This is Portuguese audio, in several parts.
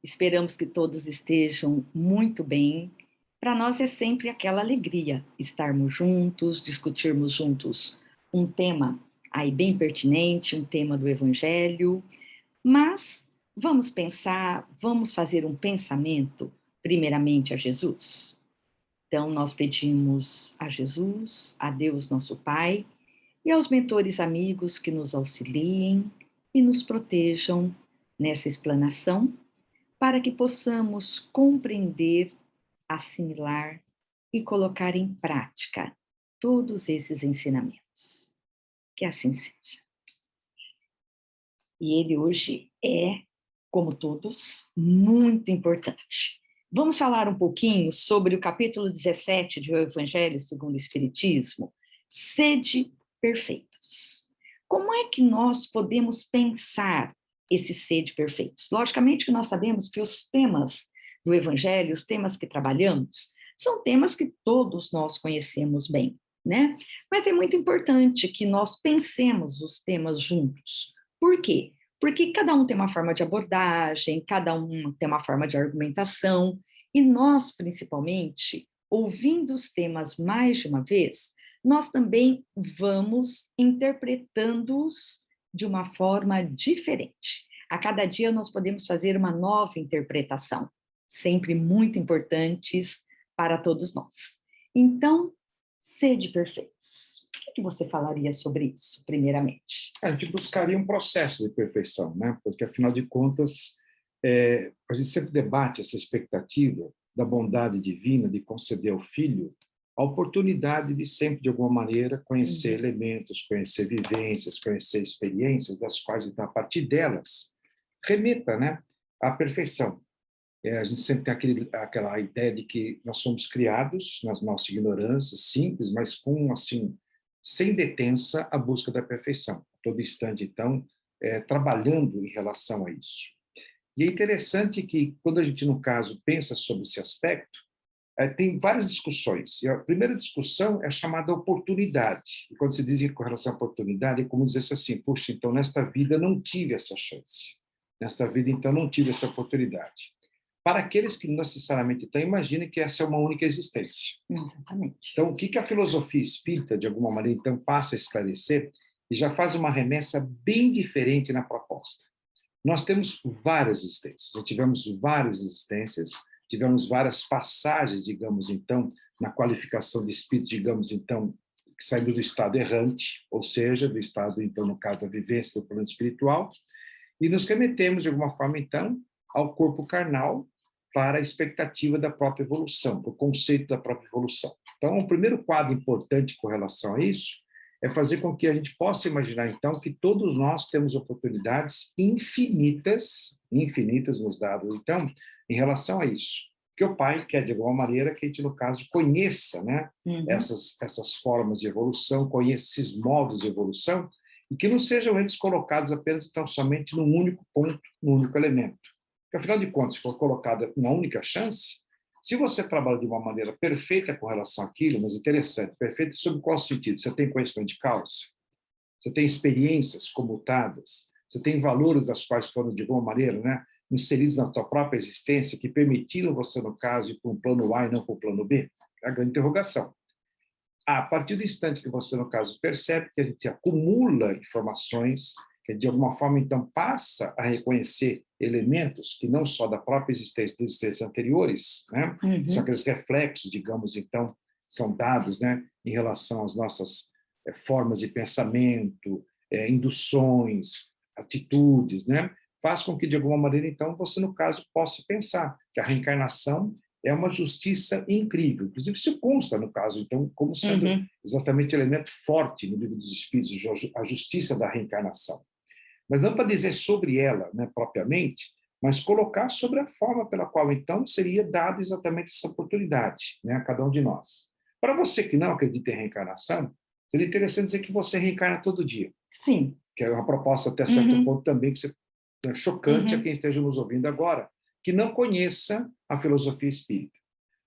Esperamos que todos estejam muito bem. Para nós é sempre aquela alegria estarmos juntos, discutirmos juntos um tema aí bem pertinente, um tema do Evangelho, mas vamos pensar, vamos fazer um pensamento primeiramente a Jesus. Então nós pedimos a Jesus, a Deus nosso Pai e aos mentores amigos que nos auxiliem e nos protejam nessa explanação, para que possamos compreender, assimilar e colocar em prática todos esses ensinamentos. Que assim seja. E ele hoje é, como todos, muito importante. Vamos falar um pouquinho sobre o capítulo 17 do Evangelho segundo o Espiritismo, Sede perfeitos. Como é que nós podemos pensar esse sede perfeitos? Logicamente que nós sabemos que os temas do Evangelho, os temas que trabalhamos, são temas que todos nós conhecemos bem, né? Mas é muito importante que nós pensemos os temas juntos. Por quê? Porque cada um tem uma forma de abordagem, cada um tem uma forma de argumentação, e nós, principalmente, ouvindo os temas mais de uma vez, nós também vamos interpretando-os de uma forma diferente. A cada dia nós podemos fazer uma nova interpretação, sempre muito importantes para todos nós. Então, sede perfeitos. O que você falaria sobre isso, primeiramente? A gente buscaria um processo de perfeição, né? Porque, afinal de contas, a gente sempre debate essa expectativa da bondade divina de conceder ao filho a oportunidade de sempre, de alguma maneira, conhecer elementos, conhecer vivências, conhecer experiências, das quais, então, a partir delas, remeta, né, à perfeição. A gente sempre tem aquela ideia de que nós somos criados na nossa ignorância, simples, mas com, assim, sem detença, a busca da perfeição. A todo instante, então, trabalhando em relação a isso. E é interessante que, quando a gente, no caso, pensa sobre esse aspecto, tem várias discussões. E a primeira discussão é a chamada oportunidade. E quando se diz com relação à oportunidade, é como dizer assim, puxa, então, nesta vida eu não tive essa chance. Nesta vida, então, não tive essa oportunidade. Para aqueles que não necessariamente então, imaginem que essa é uma única existência. Exatamente. Então, o que a filosofia espírita, de alguma maneira, então, passa a esclarecer, e já faz uma remessa bem diferente na proposta. Nós temos várias existências, já tivemos várias existências, tivemos várias passagens, digamos, então, na qualificação de espírito, digamos, então, que saímos do estado errante, ou seja, do estado, então, no caso da vivência do plano espiritual, e nos remetemos, de alguma forma, então, ao corpo carnal, para a expectativa da própria evolução, o conceito da própria evolução. Então, o primeiro quadro importante com relação a isso é fazer com que a gente possa imaginar, então, que todos nós temos oportunidades infinitas, infinitas nos dados, então, em relação a isso. Que o Pai quer, de alguma maneira, que a gente, no caso, conheça, né, essas formas de evolução, conheça esses modos de evolução, e que não sejam eles colocados apenas, então, somente num único ponto, num único elemento. Porque, afinal de contas, se for colocada uma única chance, se você trabalha de uma maneira perfeita com relação àquilo, mas interessante, perfeita sob qual sentido? Você tem conhecimento de causa, você tem experiências comutadas, você tem valores das quais foram, de alguma maneira, né, inseridos na tua própria existência, que permitiram você, no caso, ir para um plano A e não para o plano B? É a grande interrogação. A partir do instante que você, no caso, percebe que a gente acumula informações, que de alguma forma, então, passa a reconhecer elementos que não só da própria existência, das existências anteriores, né? São aqueles reflexos, digamos, então, são dados, né, em relação às nossas formas de pensamento, induções, atitudes, né? Faz com que, de alguma maneira, então, você, no caso, possa pensar que a reencarnação é uma justiça incrível. Inclusive, isso consta, no caso, então, como sendo exatamente elemento forte no livro dos Espíritos, a justiça da reencarnação. Mas não para dizer sobre ela, né, propriamente, mas colocar sobre a forma pela qual, então, seria dada exatamente essa oportunidade, né, a cada um de nós. Para você que não acredita em reencarnação, seria interessante dizer que você reencarna todo dia. Sim. Que é uma proposta até certo ponto também que é chocante a quem esteja nos ouvindo agora, que não conheça a filosofia espírita.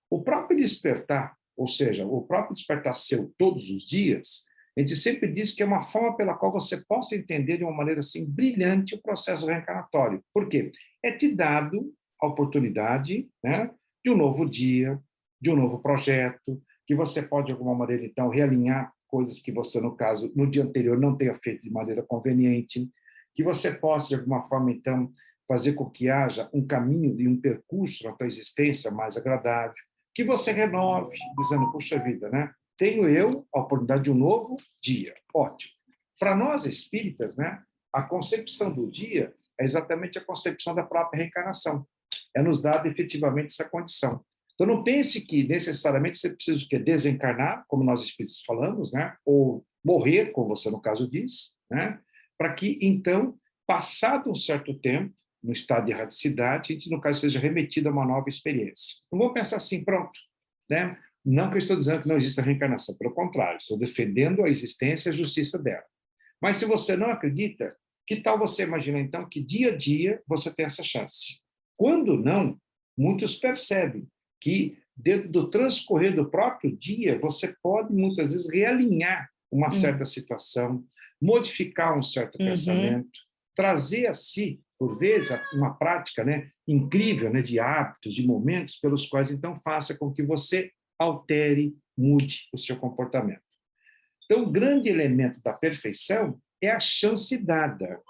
O próprio despertar, ou seja, o próprio despertar seu todos os dias, a gente sempre diz que é uma forma pela qual você possa entender de uma maneira assim brilhante o processo reencarnatório. Por quê? É te dado a oportunidade, né, de um novo dia, de um novo projeto, que você pode, de alguma maneira, então, realinhar coisas que você, no caso, no dia anterior não tenha feito de maneira conveniente, que você possa, de alguma forma, então, fazer com que haja um caminho e um percurso na tua existência mais agradável, que você renove, dizendo, puxa vida, né? Tenho eu a oportunidade de um novo dia. Ótimo. Para nós espíritas, né, a concepção do dia é exatamente a concepção da própria reencarnação. É nos dada efetivamente essa condição. Então, não pense que necessariamente você precisa de quê? Desencarnar, como nós espíritos falamos, né? Ou morrer, como você no caso diz, né? Para que, então, passado um certo tempo, no estado de erraticidade, a gente, no caso, seja remetido a uma nova experiência. Não vou pensar assim, pronto, né? Não que eu estou dizendo que não exista reencarnação, pelo contrário, estou defendendo a existência e a justiça dela. Mas se você não acredita, que tal você imaginar, então, que dia a dia você tem essa chance? Quando não, muitos percebem que, dentro do transcorrer do próprio dia, você pode, muitas vezes, realinhar uma certa situação, modificar um certo pensamento, trazer a si, por vezes, uma prática, né, incrível, né, de hábitos, de momentos pelos quais, então, faça com que você altere, mude o seu comportamento. Então, o grande elemento da perfeição é a chance dada.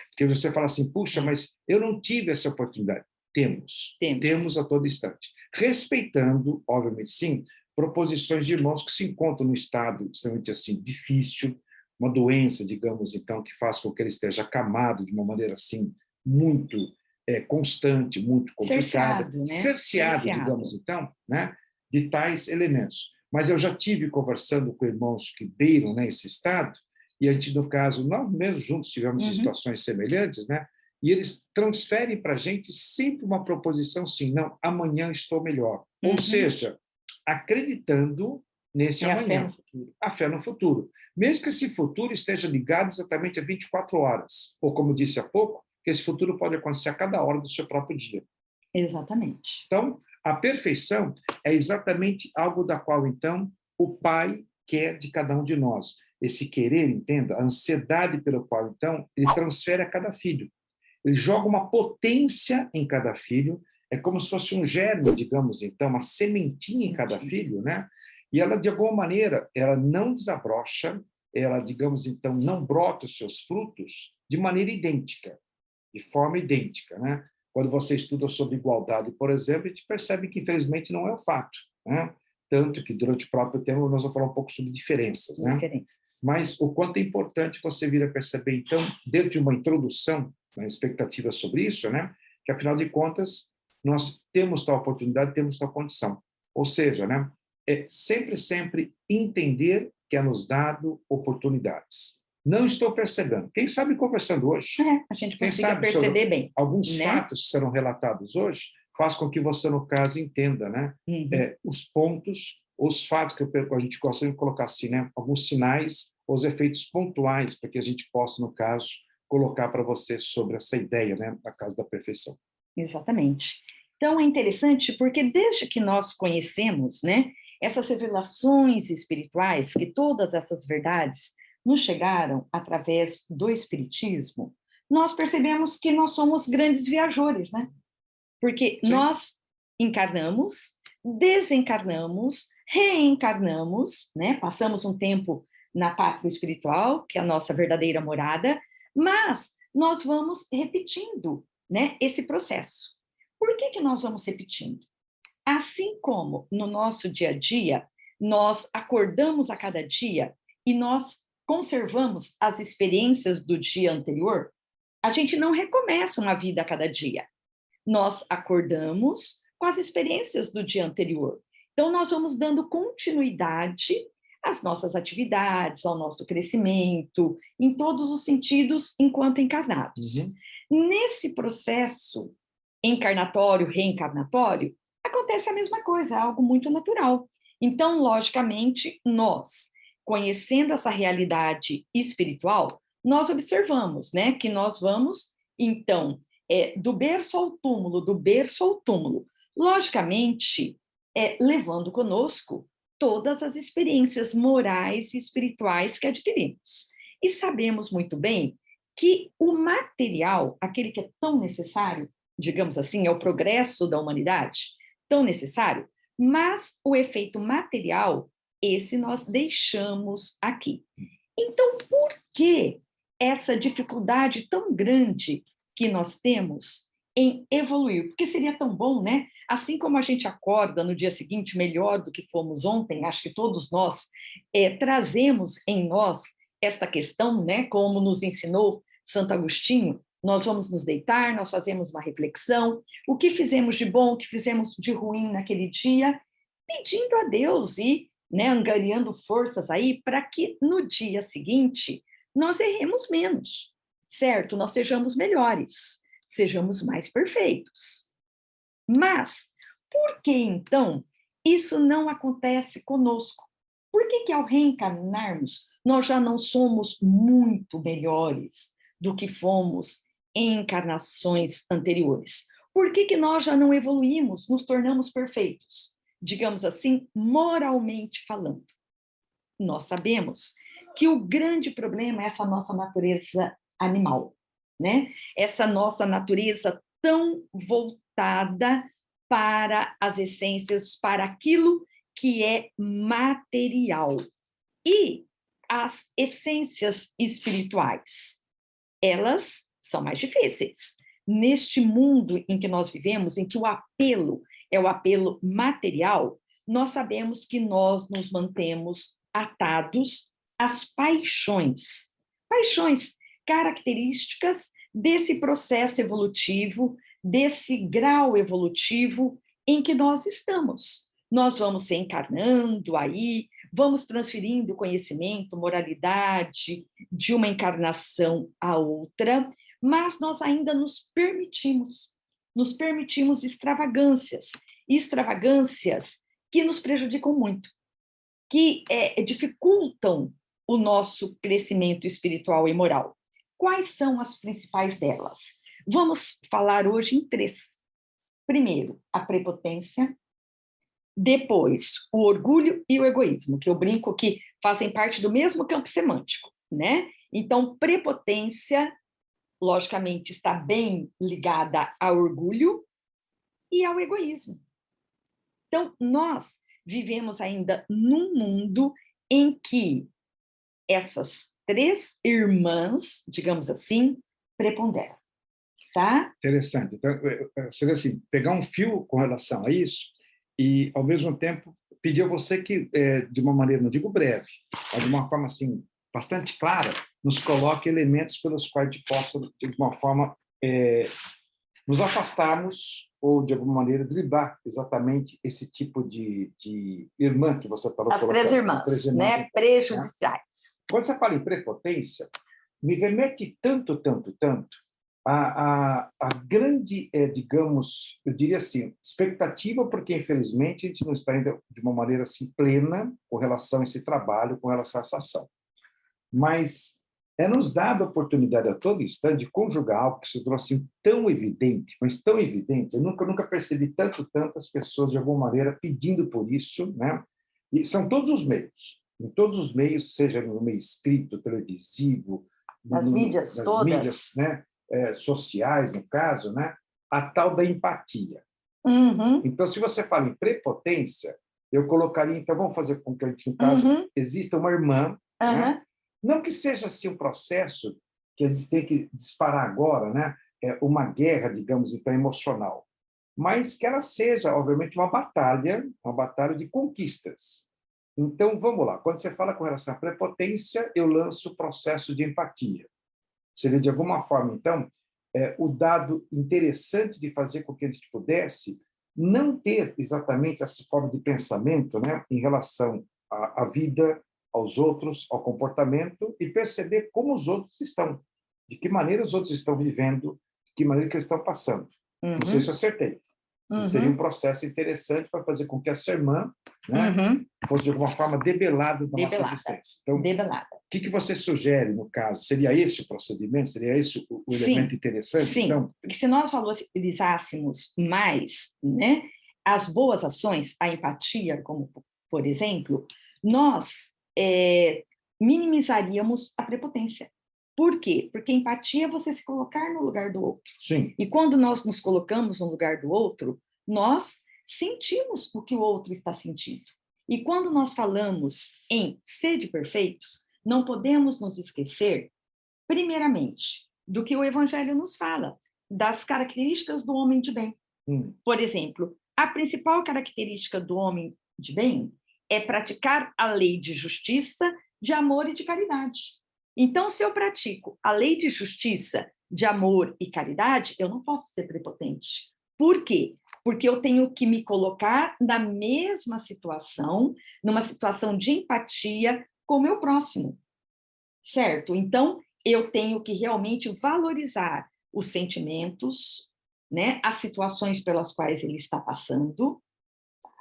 Porque você fala assim, puxa, mas eu não tive essa oportunidade. Temos a todo instante. Respeitando, obviamente, sim, proposições de irmãos que se encontram no estado extremamente assim, difícil, uma doença, digamos, então, que faz com que ele esteja acamado de uma maneira assim, muito constante, muito complicada, Cerceado, né? cerceado, digamos, então, né, de tais elementos. Mas eu já tive conversando com irmãos que beiram, né, esse estado, e a gente, no caso, nós mesmos juntos tivemos situações semelhantes, né? E eles transferem para a gente sempre uma proposição assim, não, amanhã estou melhor. Ou seja, acreditando nesse amanhã. A fé no futuro. Mesmo que esse futuro esteja ligado exatamente a 24 horas. Ou, como disse há pouco, que esse futuro pode acontecer a cada hora do seu próprio dia. Exatamente. Então, a perfeição é exatamente algo da qual, então, o Pai quer de cada um de nós. Esse querer, entenda, a ansiedade pelo qual, então, ele transfere a cada filho. Ele joga uma potência em cada filho, é como se fosse um germe, digamos, então, uma sementinha em cada filho, né? E ela, de alguma maneira, ela não desabrocha, ela, digamos, então, não brota os seus frutos de maneira idêntica, de forma idêntica, né? Quando você estuda sobre igualdade, por exemplo, a gente percebe que, infelizmente, não é o fato, né? Tanto que, durante o próprio tema, nós vamos falar um pouco sobre diferenças, né? Mas o quanto é importante você vir a perceber, então, dentro de uma introdução, uma expectativa sobre isso, né? Que, afinal de contas, nós temos tal oportunidade, temos tal condição. Ou seja, né? É sempre entender que é nos dado oportunidades. Não estou percebendo. Quem sabe conversando hoje? A gente consiga perceber bem. Alguns fatos que serão relatados hoje faz com que você, no caso, entenda, né? Os pontos, os fatos que a gente gosta de colocar assim, né? Alguns sinais, os efeitos pontuais, para que a gente possa, no caso, colocar para você sobre essa ideia, né? Da casa da perfeição. Exatamente. Então, é interessante porque desde que nós conhecemos, né? Essas revelações espirituais, que todas essas verdades nos chegaram através do Espiritismo, nós percebemos que nós somos grandes viajores, né? Porque nós encarnamos, desencarnamos, reencarnamos, né? Passamos um tempo na pátria espiritual, que é a nossa verdadeira morada, mas nós vamos repetindo, né, esse processo. Por que nós vamos repetindo? Assim como no nosso dia a dia, nós acordamos a cada dia e nós conservamos as experiências do dia anterior, a gente não recomeça uma vida a cada dia. Nós acordamos com as experiências do dia anterior. Então, nós vamos dando continuidade às nossas atividades, ao nosso crescimento, em todos os sentidos, enquanto encarnados. Nesse processo encarnatório, reencarnatório, acontece a mesma coisa, é algo muito natural. Então, logicamente, nós, conhecendo essa realidade espiritual, nós observamos, né, que nós vamos, então, do berço ao túmulo, do berço ao túmulo, logicamente, levando conosco todas as experiências morais e espirituais que adquirimos. E sabemos muito bem que o material, aquele que é tão necessário, digamos assim, é o progresso da humanidade, tão necessário, mas o efeito material, esse nós deixamos aqui. Então, por que essa dificuldade tão grande que nós temos em evoluir? Porque seria tão bom, né? Assim como a gente acorda no dia seguinte melhor do que fomos ontem, acho que todos nós trazemos em nós esta questão, né? Como nos ensinou Santo Agostinho, nós vamos nos deitar, nós fazemos uma reflexão, o que fizemos de bom, o que fizemos de ruim naquele dia, pedindo a Deus e, né, angariando forças aí para que no dia seguinte nós erremos menos, certo? Nós sejamos melhores, sejamos mais perfeitos. Mas, por que então isso não acontece conosco? Por que ao reencarnarmos nós já não somos muito melhores do que fomos em encarnações anteriores? Por que nós já não evoluímos, nos tornamos perfeitos? Digamos assim, moralmente falando. Nós sabemos que o grande problema é essa nossa natureza animal, né? Essa nossa natureza tão voltada para as essências, para aquilo que é material. E as essências espirituais, elas são mais difíceis. Neste mundo em que nós vivemos, em que o apelo é o apelo material, nós sabemos que nós nos mantemos atados às paixões. Paixões características desse processo evolutivo, desse grau evolutivo em que nós estamos. Nós vamos se encarnando aí, vamos transferindo conhecimento, moralidade de uma encarnação a outra, mas nós ainda nos permitimos extravagâncias que nos prejudicam muito, que dificultam o nosso crescimento espiritual e moral. Quais são as principais delas? Vamos falar hoje em 3. Primeiro, a prepotência. Depois, o orgulho e o egoísmo, que eu brinco que fazem parte do mesmo campo semântico, né? Então, prepotência, logicamente, está bem ligada ao orgulho e ao egoísmo. Então, nós vivemos ainda num mundo em que essas 3 irmãs, digamos assim, preponderam, tá? Interessante. Então, seria assim, pegar um fio com relação a isso e, ao mesmo tempo, pedir a você que, de uma maneira, não digo breve, mas de uma forma assim, bastante clara, nos coloque elementos pelos quais a gente possa, de uma forma, nos afastarmos ou, de alguma maneira, driblar exatamente esse tipo de irmã que você estava colocando. As 3 irmãs, né? Prejudiciais. Quando você fala em prepotência, me remete tanto a grande, digamos, eu diria assim, expectativa, porque, infelizmente, a gente não está ainda de uma maneira assim plena com relação a esse trabalho, com relação a essa ação. Mas é nos dada a oportunidade a todo instante de conjugar algo que se trouxe assim, tão evidente, mas tão evidente, eu nunca percebi tantas pessoas, de alguma maneira, pedindo por isso, né? E são todos os meios, em todos os meios, seja no meio escrito, televisivo, nas mídias todas, mídias, né? Sociais, no caso, né? A tal da empatia. Uhum. Então, se você fala em prepotência, eu colocaria, então, vamos fazer com que, no caso, exista uma irmã, né? Não que seja assim um processo que a gente tem que disparar agora, né? Uma guerra, digamos, então, emocional, mas que ela seja, obviamente, uma batalha de conquistas. Então, vamos lá. Quando você fala com relação à prepotência, eu lanço o processo de empatia. Seria, de alguma forma, então, o dado interessante de fazer com que a gente pudesse não ter exatamente essa forma de pensamento, né, em relação à vida, aos outros, ao comportamento, e perceber como os outros estão, de que maneira os outros estão vivendo, de que maneira que eles estão passando. Não sei se eu acertei. Seria um processo interessante para fazer com que essa irmã, né, fosse, de alguma forma, debelada da nossa existência. Então, debelada. O que você sugere, no caso? Seria esse o procedimento? Seria esse o elemento interessante? Sim, então? Porque se nós valorizássemos mais, né, as boas ações, a empatia, como, por exemplo, nós minimizaríamos a prepotência. Por quê? Porque empatia é você se colocar no lugar do outro. Sim. E quando nós nos colocamos no lugar do outro, nós sentimos o que o outro está sentindo. E quando nós falamos em sede perfeitos, não podemos nos esquecer, primeiramente, do que o Evangelho nos fala, das características do homem de bem. Por exemplo, a principal característica do homem de bem é praticar a lei de justiça, de amor e de caridade. Então, se eu pratico a lei de justiça, de amor e caridade, eu não posso ser prepotente. Por quê? Porque eu tenho que me colocar na mesma situação, numa situação de empatia com o meu próximo, certo? Então, eu tenho que realmente valorizar os sentimentos, né, as situações pelas quais ele está passando,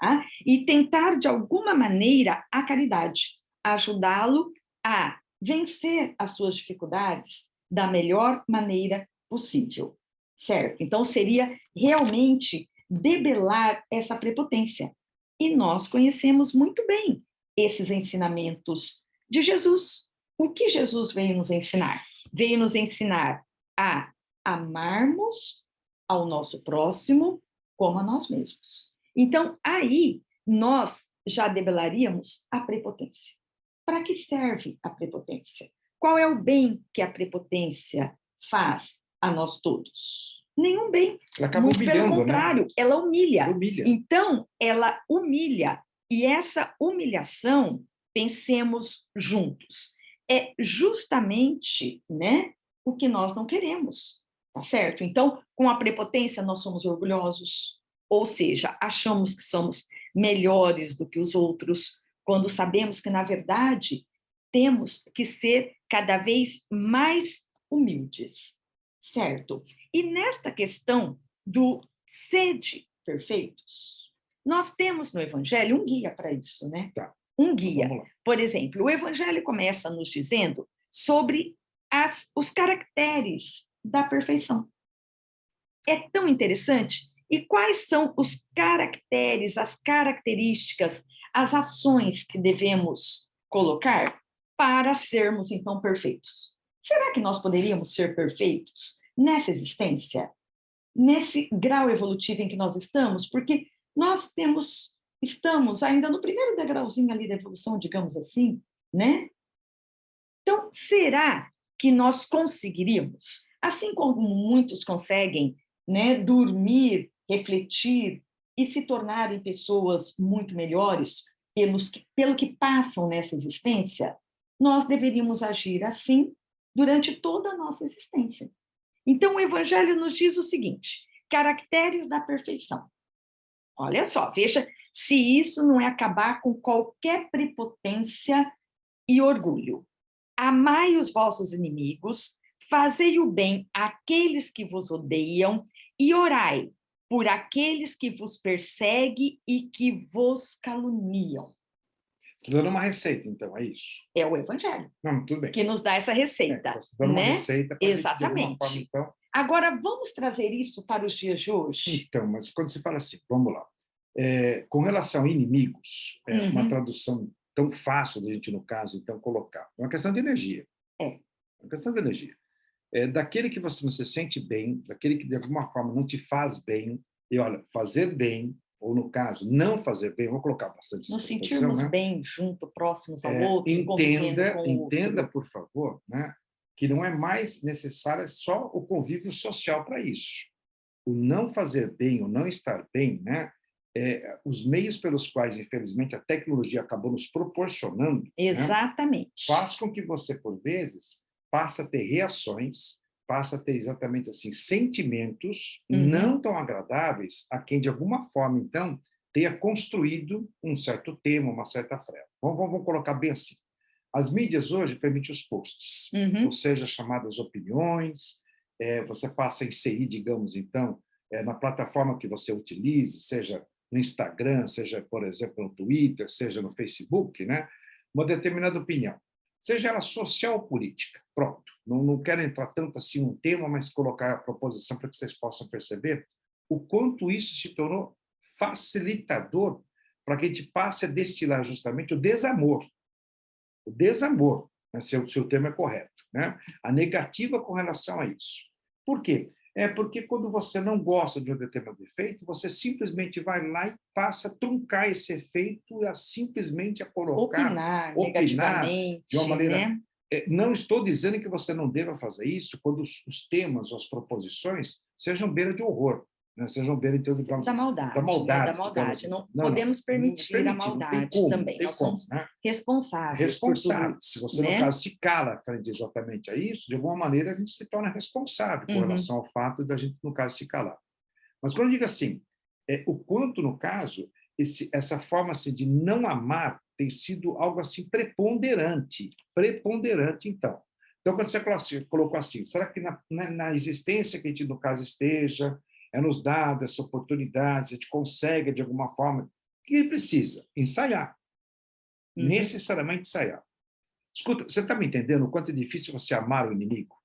tá? E tentar, de alguma maneira, a caridade, ajudá-lo a vencer as suas dificuldades da melhor maneira possível, certo? Então, seria realmente debelar essa prepotência. E nós conhecemos muito bem esses ensinamentos de Jesus. O que Jesus veio nos ensinar? Veio nos ensinar a amarmos ao nosso próximo como a nós mesmos. Então, aí, nós já debelaríamos a prepotência. Para que serve a prepotência? Qual é o bem que a prepotência faz a nós todos? Nenhum bem. Ela acaba Muito pelo humilhando, contrário, né? ela humilha. Ela humilha. Então, ela humilha. E essa humilhação, pensemos juntos, é justamente, né, o que nós não queremos, tá certo? Então, com a prepotência, nós somos orgulhosos, ou seja, achamos que somos melhores do que os outros, quando sabemos que, na verdade, temos que ser cada vez mais humildes, certo? E nesta questão do sede perfeitos, nós temos no Evangelho um guia para isso, né? Tá. Um guia. Então, vamos lá. Por exemplo, o Evangelho começa nos dizendo sobre os caracteres da perfeição. É tão interessante. E quais são os caracteres, as características, as ações que devemos colocar para sermos, então, perfeitos? Será que nós poderíamos ser perfeitos nessa existência? Nesse grau evolutivo em que nós estamos? Porque nós estamos ainda no primeiro degrauzinho ali da evolução, digamos assim, né? Então, será que nós conseguiríamos, assim como muitos conseguem, né, dormir, refletir e se tornarem pessoas muito melhores pelo que passam nessa existência, nós deveríamos agir assim durante toda a nossa existência. Então, o Evangelho nos diz o seguinte: caracteres da perfeição. Olha só, veja se isso não é acabar com qualquer prepotência e orgulho. Amai os vossos inimigos, fazei o bem àqueles que vos odeiam e orai por aqueles que vos perseguem e que vos caluniam. Você está dando uma receita, então, é isso? É o Evangelho Não, tudo bem. que nos dá essa receita, Então, você está dando uma né? receita para de alguma forma, Exatamente. então... Agora, vamos trazer isso para os dias de hoje? Então, mas quando você fala assim, vamos lá. Com relação a inimigos, uma tradução tão fácil de a gente, no caso, então, colocar. É uma questão de energia. É. Uma questão de energia. Daquele que você não se sente bem, daquele que de alguma forma não te faz bem, e olha, fazer bem, ou no caso, não fazer bem, vou colocar bastante Nos essa posição, sentirmos né? bem junto, próximos ao outro, convivendo com o Entenda, outro. por favor, né, que não é mais necessário só o convívio social para isso. O não fazer bem, o não estar bem, né, os meios pelos quais, infelizmente, a tecnologia acabou nos proporcionando, Exatamente. né, faz com que você, por vezes, passe a ter reações, passa a ter exatamente assim sentimentos não tão agradáveis a quem, de alguma forma, então, tenha construído um certo tema, uma certa freva. Vamos colocar bem assim. As mídias hoje permitem os posts, ou seja, chamadas opiniões, você passa a inserir, digamos, então, na plataforma que você utilize, seja no Instagram, seja, por exemplo, no Twitter, seja no Facebook, né, uma determinada opinião, seja ela social ou política. Pronto. Não quero entrar tanto assim no tema, mas colocar a proposição para que vocês possam perceber o quanto isso se tornou facilitador para que a gente passe a destilar justamente o desamor. O desamor, né, se o termo é correto. né? A negativa com relação a isso. Por quê? É porque quando você não gosta de um determinado efeito, você simplesmente vai lá e passa a truncar esse efeito e simplesmente a colocar, opinar de uma negativamente, maneira... né? Não estou dizendo que você não deva fazer isso quando os temas, as proposições sejam beira de horror, né? Sejam beira, então, digamos, Da da maldade, né? Da maldade, digamos maldade. assim. Não Não, podemos não permitir a permitir, não tem maldade como, não também. tem Nós como, somos né? responsáveis por tudo Responsável. Se isso, você, no né? caso, se cala frente exatamente a isso, de alguma maneira a gente se torna responsável com relação ao fato da gente, no caso, se calar. Mas quando eu digo assim, o quanto, no caso, essa forma assim, de não amar tem sido algo assim preponderante, então. Então, quando você colocou assim, será que na existência que a gente, no caso, esteja, é nos dada essa oportunidade, a gente consegue, de alguma forma, o que ele precisa? Ensaiar. Necessariamente ensaiar. Escuta, você está me entendendo o quanto é difícil você amar o inimigo?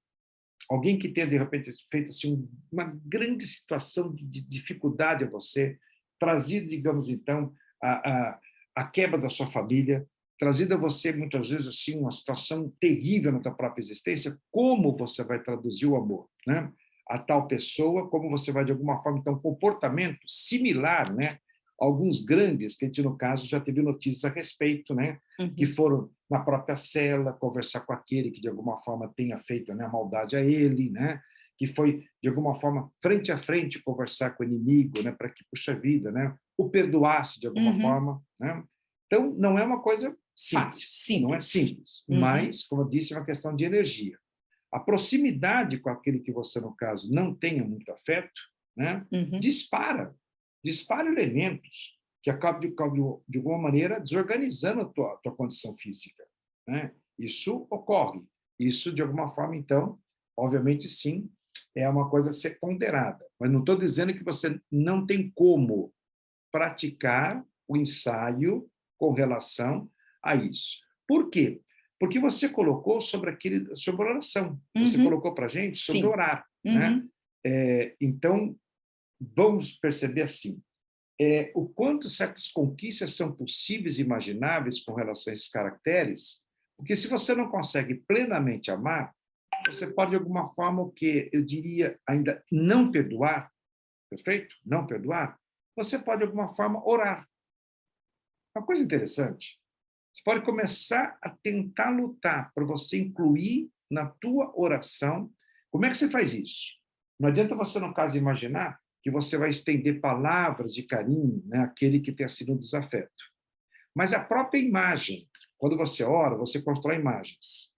Alguém que tenha, de repente, feito assim, uma grande situação de dificuldade a você, trazido, digamos, então, a quebra da sua família, trazido a você, muitas vezes, assim, uma situação terrível na tua própria existência, como você vai traduzir o amor, né? A tal pessoa, como você vai, de alguma forma, então, um comportamento similar, né? Alguns grandes, que a gente, no caso, já teve notícias a respeito, né? Que foram na própria cela conversar com aquele que, de alguma forma, tenha feito, né, a maldade a ele, né? Que foi, de alguma forma, frente a frente, conversar com o inimigo, né? Para que, puxa vida, né? O perdoasse, de alguma forma, né? Então, não é uma coisa simples, não é simples, mas, como eu disse, é uma questão de energia. A proximidade com aquele que você, no caso, não tenha muito afeto, né? Dispara elementos que acabam, de alguma maneira, desorganizando a tua condição física, né? Isso ocorre. Isso, de alguma forma, então, obviamente, sim, é uma coisa a ser ponderada. Mas não estou dizendo que você não tem como praticar o ensaio com relação a isso. Por quê? Porque você colocou sobre oração. Você colocou para a gente sobre orar, né? Então, vamos perceber assim, o quanto certas conquistas são possíveis e imagináveis com relação a esses caracteres, porque se você não consegue plenamente amar, você pode, de alguma forma, o que eu diria ainda não perdoar, perfeito? Não perdoar, você pode, de alguma forma, orar. Uma coisa interessante, você pode começar a tentar lutar para você incluir na tua oração. Como é que você faz isso? Não adianta você, no caso, imaginar que você vai estender palavras de carinho, né, àquele que tenha sido um desafeto. Mas a própria imagem, quando você ora, você constrói imagens.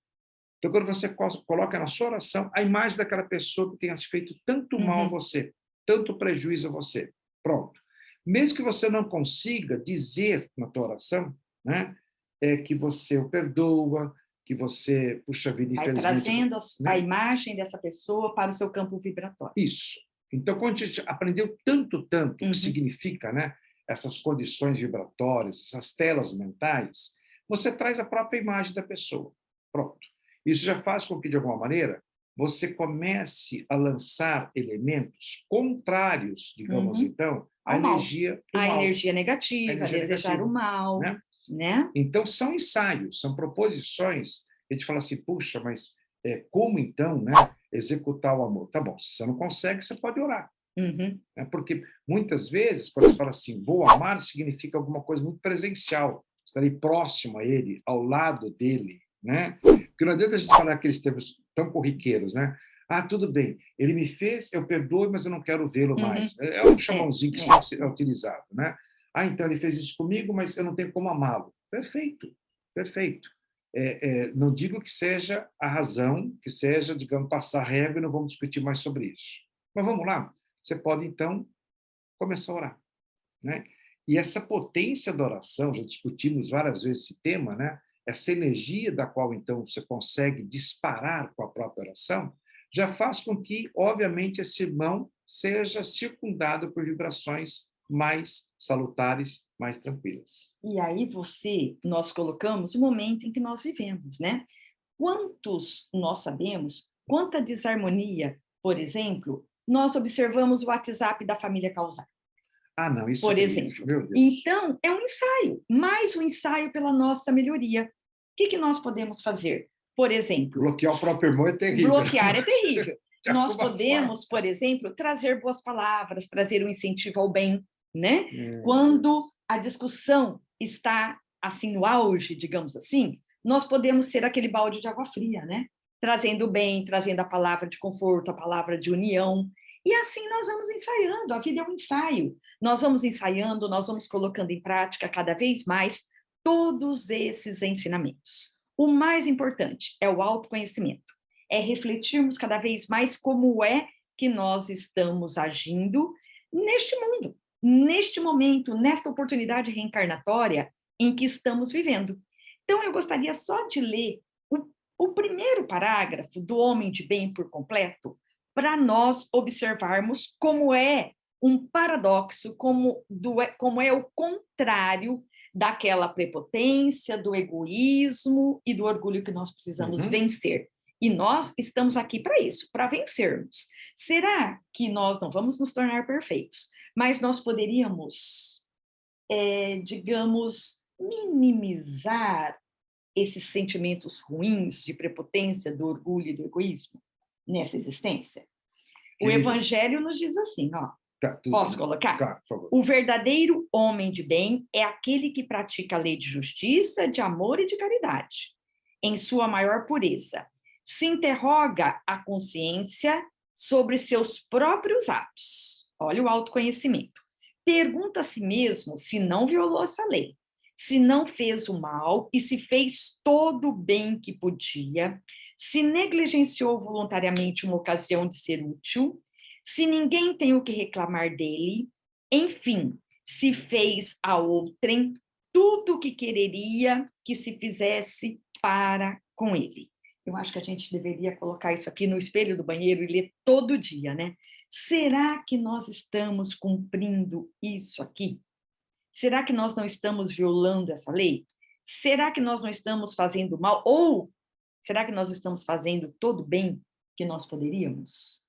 Então, quando você coloca na sua oração a imagem daquela pessoa que tenha feito tanto mal a você, tanto prejuízo a você. Pronto. Mesmo que você não consiga dizer na tua oração, né, que você o perdoa, que você, puxa vida, vai infelizmente... trazendo né? a imagem dessa pessoa para o seu campo vibratório. Isso. Então, quando a gente aprendeu tanto o que significa, né, essas condições vibratórias, essas telas mentais, você traz a própria imagem da pessoa. Pronto. Isso já faz com que, de alguma maneira, você comece a lançar elementos contrários, digamos, então, à energia do mal. A energia negativa, a desejar o mal, né? Então, são ensaios, são proposições. A gente fala assim, puxa, mas como, então, né, executar o amor? Tá bom, se você não consegue, você pode orar. Porque, muitas vezes, quando você fala assim, vou amar, significa alguma coisa muito presencial. Estarei próximo a ele, ao lado dele, né? Porque não adianta a gente falar aqueles termos tão corriqueiros, né? Ah, tudo bem, ele me fez, eu perdoo, mas eu não quero vê-lo mais. É um chamãozinho que sempre é utilizado, né? Ah, então ele fez isso comigo, mas eu não tenho como amá-lo. Perfeito, perfeito. Não digo que seja a razão, que seja, digamos, passar régua e não vamos discutir mais sobre isso. Mas vamos lá. Você pode, então, começar a orar, né? E essa potência da oração, já discutimos várias vezes esse tema, né? Essa energia da qual, então, você consegue disparar com a própria oração, já faz com que, obviamente, esse irmão seja circundado por vibrações mais salutares, mais tranquilas. E aí nós colocamos o momento em que nós vivemos, né? Quantos nós sabemos, quanta desarmonia, por exemplo, nós observamos o WhatsApp da família causar. Ah, não, isso por é exemplo. Meu Deus. Então, é um ensaio, mais um ensaio pela nossa melhoria. O que nós podemos fazer? Por exemplo... Bloquear o próprio irmão é terrível. Bloquear é terrível. Nós alguma podemos, forma. por exemplo, trazer boas palavras, trazer um incentivo ao bem, né? Meu Quando Deus. a discussão está assim no auge, digamos assim, nós podemos ser aquele balde de água fria, né? Trazendo o bem, trazendo a palavra de conforto, a palavra de união. E assim nós vamos ensaiando, a vida é um ensaio. Nós vamos ensaiando, nós vamos colocando em prática cada vez mais todos esses ensinamentos. O mais importante é o autoconhecimento, é refletirmos cada vez mais como é que nós estamos agindo neste mundo, neste momento, nesta oportunidade reencarnatória em que estamos vivendo. Então, eu gostaria só de ler o primeiro parágrafo do Homem de Bem por completo, para nós observarmos como é um paradoxo, como é o contrário daquela prepotência, do egoísmo e do orgulho que nós precisamos vencer. E nós estamos aqui para isso, para vencermos. Será que nós não vamos nos tornar perfeitos, mas nós poderíamos, digamos, minimizar esses sentimentos ruins de prepotência, do orgulho e do egoísmo nessa existência? O Evangelho nos diz assim, ó, posso colocar? Tá, por favor. O verdadeiro homem de bem é aquele que pratica a lei de justiça, de amor e de caridade, em sua maior pureza. Se interroga a consciência sobre seus próprios atos. Olha o autoconhecimento. Pergunta a si mesmo se não violou essa lei, se não fez o mal e se fez todo o bem que podia, se negligenciou voluntariamente uma ocasião de ser útil, se ninguém tem o que reclamar dele, enfim, se fez a outrem tudo o que quereria que se fizesse para com ele. Eu acho que a gente deveria colocar isso aqui no espelho do banheiro e ler todo dia, né? Será que nós estamos cumprindo isso aqui? Será que nós não estamos violando essa lei? Será que nós não estamos fazendo mal? Ou será que nós estamos fazendo todo o bem que nós poderíamos?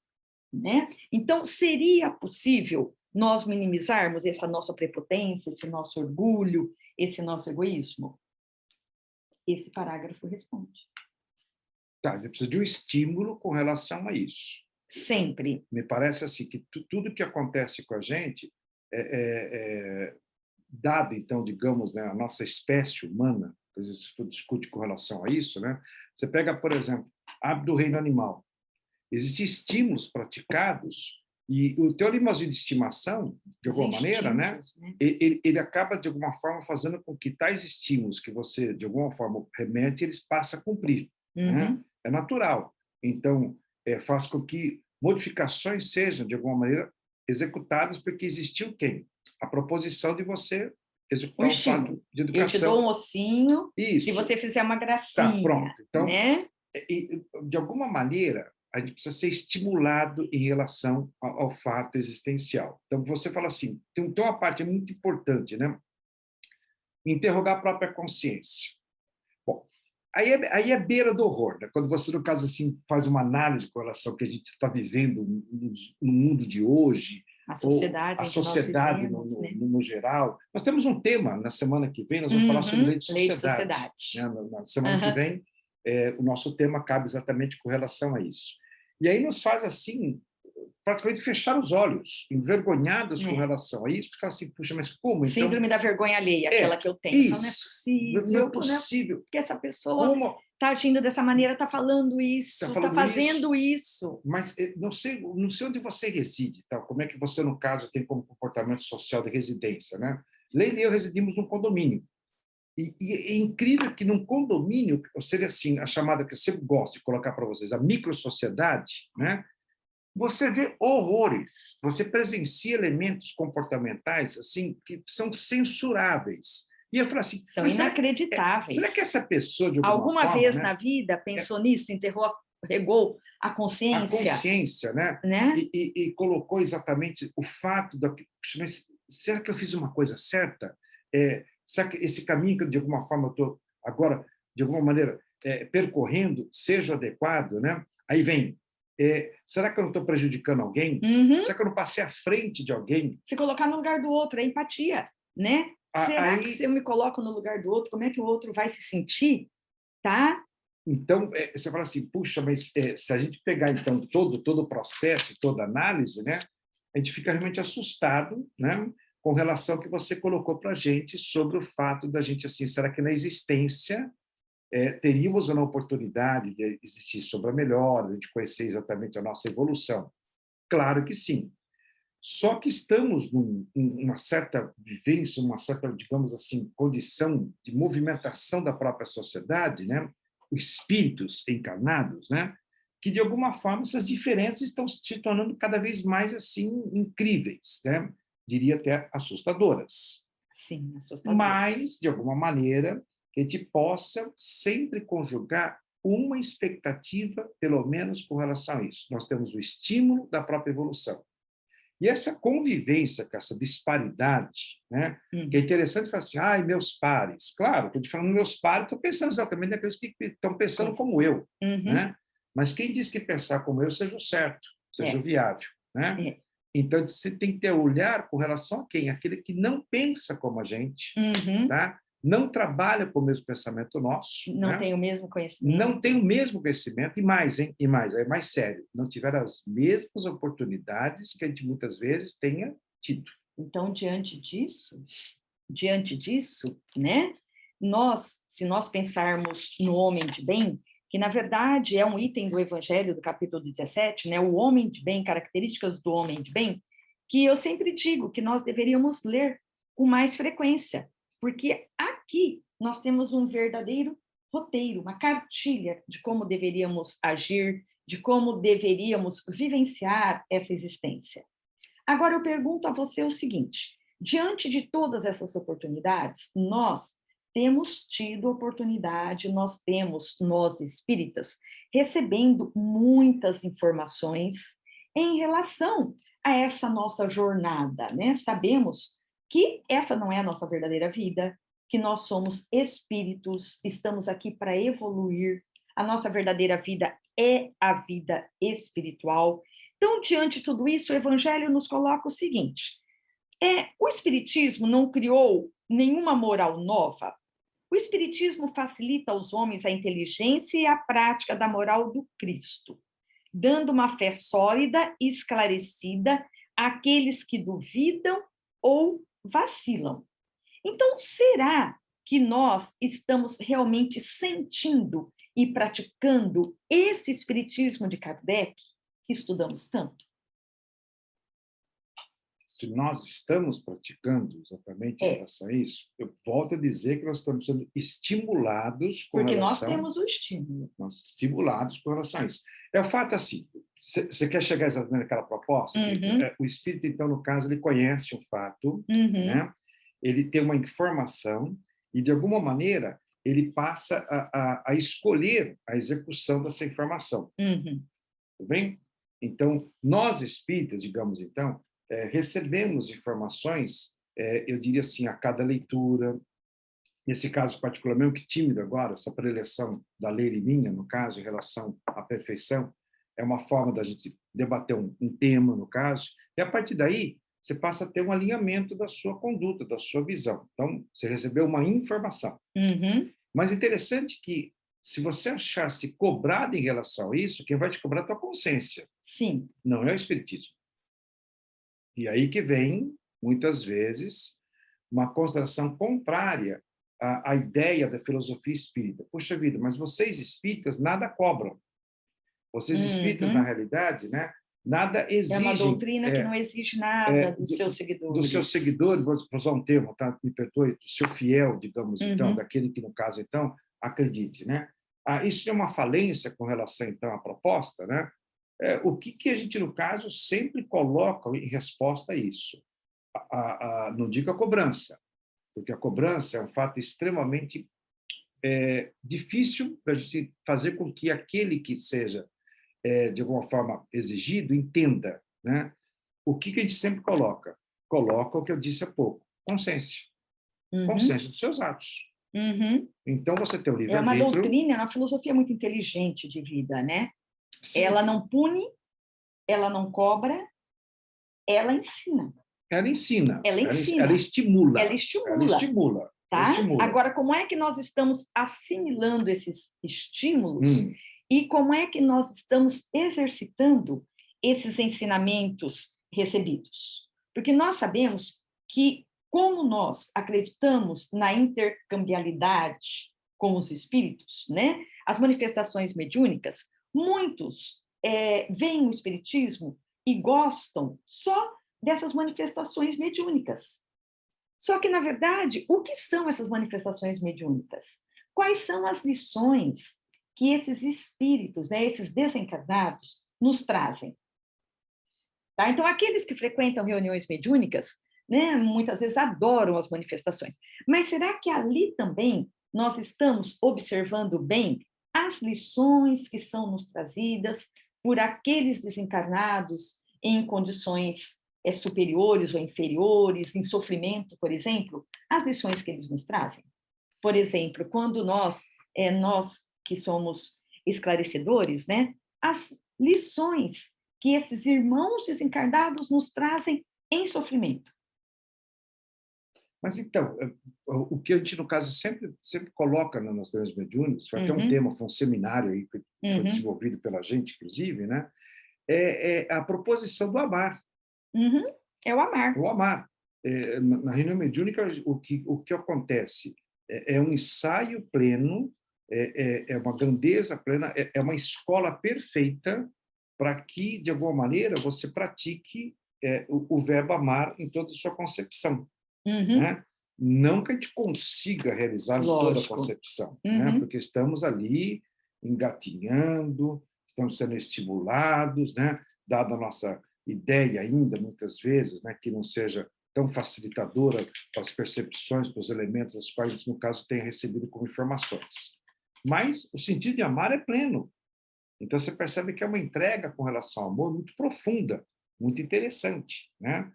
Né? Então, seria possível nós minimizarmos essa nossa prepotência, esse nosso orgulho, esse nosso egoísmo? Esse parágrafo responde. Tá, a gente precisa de um estímulo com relação a isso. Sempre. Me parece assim que tudo que acontece com a gente dado, então, digamos, né, a nossa espécie humana, a gente discute com relação a isso, né? Você pega, por exemplo, hábito do reino animal. Existem estímulos praticados e o teu animalzinho de estimação, de alguma maneira, né? Ele acaba, de alguma forma, fazendo com que tais estímulos que você, de alguma forma, remete, eles passem a cumprir. Né? É natural. Então, faz com que modificações sejam, de alguma maneira, executadas porque existiu quem? A proposição de você executar um fato de educação. Eu te dou um ossinho, isso. Se você fizer uma gracinha. Tá, pronto. Então, né? De alguma maneira, a gente precisa ser estimulado em relação ao fato existencial. Então, você fala assim, tem uma parte muito importante, né? Interrogar a própria consciência. Bom, aí é beira do horror, né? Quando você, no caso, assim, faz uma análise com relação ao que a gente está vivendo no mundo de hoje, a sociedade, vivemos, no geral. Nós temos um tema, na semana que vem, nós vamos falar sobre lei de sociedade. Né? Na semana que vem, o nosso tema cabe exatamente com relação a isso. E aí nos faz, assim, praticamente fechar os olhos, envergonhados com relação a isso, porque fala assim, puxa, mas como? Então, síndrome da vergonha alheia, aquela que eu tenho. Isso, não é possível. Não é possível. Porque essa pessoa está agindo dessa maneira, está falando isso, está fazendo isso. Mas não sei onde você reside, tá? Como é que você, no caso, tem como comportamento social de residência, né? Leila e eu residimos num condomínio. E é incrível que num condomínio, ou seja, assim, a chamada que eu sempre gosto de colocar para vocês, a microsociedade, né? Você vê horrores, você presencia elementos comportamentais assim que são censuráveis. E eu falo assim, são inacreditáveis. Será que essa pessoa, de alguma forma, vez né, na vida pensou nisso, regou a consciência? A consciência, né? E colocou exatamente o fato da... Mas será que eu fiz uma coisa certa? Será que esse caminho que, de alguma forma, eu estou agora, de alguma maneira, percorrendo, seja adequado, né? Aí vem, será que eu não estou prejudicando alguém? Será que eu não passei à frente de alguém? Se colocar no lugar do outro, é empatia, né? Será que se eu me coloco no lugar do outro, como é que o outro vai se sentir? Tá? Então, você fala assim, puxa, mas se a gente pegar, então, todo o processo, toda a análise, né, a gente fica realmente assustado, né, com relação ao que você colocou para a gente sobre o fato da gente, assim, será que na existência teríamos uma oportunidade de existir sobre a melhor, de a gente conhecer exatamente a nossa evolução? Claro que sim. Só que estamos numa certa vivência, uma certa, digamos assim, condição de movimentação da própria sociedade, né? Espíritos encarnados, né? Que, de alguma forma, essas diferenças estão se tornando cada vez mais assim incríveis, né? Diria até assustadoras. Sim, assustador. Mas, de alguma maneira, que a gente possa sempre conjugar uma expectativa, pelo menos com relação a isso. Nós temos o estímulo da própria evolução. E essa convivência com essa disparidade, né? Que é interessante falar assim, ai, meus pares. Claro, estou falando meus pares, estou pensando exatamente naqueles que estão pensando como eu. Né? Mas quem diz que pensar como eu seja o certo, seja o viável? Né? Então, você tem que ter olhar com relação a quem? Aquele que não pensa como a gente, tá? Não trabalha com o mesmo pensamento nosso. Não né? tem o mesmo conhecimento. Não tem o mesmo conhecimento, e mais, hein? E mais, é mais sério, não tiveram as mesmas oportunidades que a gente muitas vezes tenha tido. Então, diante disso, né? Se nós pensarmos no homem de bem, que na verdade é um item do Evangelho do capítulo 17, né? O homem de bem, características do homem de bem, que eu sempre digo que nós deveríamos ler com mais frequência, porque aqui nós temos um verdadeiro roteiro, uma cartilha de como deveríamos agir, de como deveríamos vivenciar essa existência. Agora eu pergunto a você o seguinte: diante de todas essas oportunidades, nós temos tido oportunidade, nós espíritas, recebendo muitas informações em relação a essa nossa jornada, né? Sabemos que essa não é a nossa verdadeira vida, que nós somos espíritos, estamos aqui para evoluir, a nossa verdadeira vida é a vida espiritual. Então, diante de tudo isso, o Evangelho nos coloca o seguinte: o Espiritismo não criou nenhuma moral nova. O Espiritismo facilita aos homens a inteligência e a prática da moral do Cristo, dando uma fé sólida e esclarecida àqueles que duvidam ou vacilam. Então, será que nós estamos realmente sentindo e praticando esse Espiritismo de Kardec, que estudamos tanto? Se nós estamos praticando exatamente em relação a isso, eu volto a dizer que nós estamos sendo estimulados com Porque relação... nós temos o estímulo. Nós estimulados com relação a isso. É o fato assim, você quer chegar exatamente naquela proposta? O espírito, então, no caso, ele conhece um fato, né? Ele tem uma informação e, de alguma maneira, ele passa a escolher a execução dessa informação. Tudo bem? Então, nós espíritas, digamos, então, recebemos informações, eu diria assim, a cada leitura. Nesse caso, particularmente, que tímido agora, essa preleção da Leila minha, no caso, em relação à perfeição, é uma forma da gente debater um tema, no caso, e a partir daí, você passa a ter um alinhamento da sua conduta, da sua visão. Então, você recebeu uma informação. Mas é interessante que, se você achar-se cobrado em relação a isso, quem vai te cobrar é a tua consciência. Sim. Não é o espiritismo. E aí que vem, muitas vezes, uma consideração contrária à ideia da filosofia espírita. Puxa vida, mas vocês espíritas nada cobram. Vocês espíritas, na realidade, né, nada exigem... É uma doutrina que não exige nada dos seus seguidores. Dos seus seguidores, vou usar um termo, tá? Me perdoe, do seu fiel, digamos, então, daquele que, no caso, então, acredite, né? Isso é uma falência com relação, então, à proposta, né? O que a gente, no caso, sempre coloca em resposta a isso? Não digo a cobrança, porque a cobrança é um fato extremamente difícil da gente fazer com que aquele que seja, de alguma forma, exigido, entenda, né? O que a gente sempre coloca? Coloca o que eu disse há pouco, consciência. Consciência dos seus atos. Então, você tem o livre-arbítrio... É uma doutrina, uma filosofia muito inteligente de vida, né? Sim. Ela não pune, ela não cobra, ela ensina. Ela ensina. Ela ensina. Ela estimula. Ela estimula. Ela estimula. tá? Estimula. Agora, como é que nós estamos assimilando esses estímulos e como é que nós estamos exercitando esses ensinamentos recebidos? Porque nós sabemos que, como nós acreditamos na intercambialidade com os espíritos, né? As manifestações mediúnicas, muitos veem o espiritismo e gostam só dessas manifestações mediúnicas. Só que, na verdade, o que são essas manifestações mediúnicas? Quais são as lições que esses espíritos, né, esses desencarnados, nos trazem? Tá? Então, aqueles que frequentam reuniões mediúnicas, né, muitas vezes adoram as manifestações. Mas será que ali também nós estamos observando bem as lições que são nos trazidas por aqueles desencarnados em condições superiores ou inferiores, em sofrimento, por exemplo, as lições que eles nos trazem? Por exemplo, quando nós que somos esclarecedores, né, as lições que esses irmãos desencarnados nos trazem em sofrimento. Mas, então, o que a gente, no caso, sempre coloca nas reuniões mediúnicas, foi até um tema, foi um seminário aí que foi desenvolvido pela gente, inclusive, né? É a proposição do amar. É o amar. O amar. Na reunião mediúnica, o que acontece? É um ensaio pleno, é uma grandeza plena, é uma escola perfeita para que, de alguma maneira, você pratique o verbo amar em toda a sua concepção. Né? Não que a gente consiga realizar toda a concepção, né? Porque estamos ali engatinhando, estamos sendo estimulados, né? Dada a nossa ideia ainda, muitas vezes, né? Que não seja tão facilitadora para as percepções, para os elementos, as quais a gente, no caso, tenha recebido como informações. Mas o sentido de amar é pleno. Então, você percebe que é uma entrega com relação ao amor muito profunda, muito interessante, né?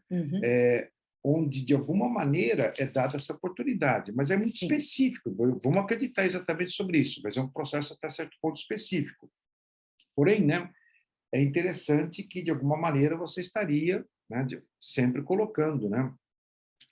Onde, de alguma maneira, é dada essa oportunidade. Mas é muito específico. Vamos acreditar exatamente sobre isso, mas é um processo até certo ponto específico. Porém, né, é interessante que, de alguma maneira, você estaria, né, sempre colocando, né,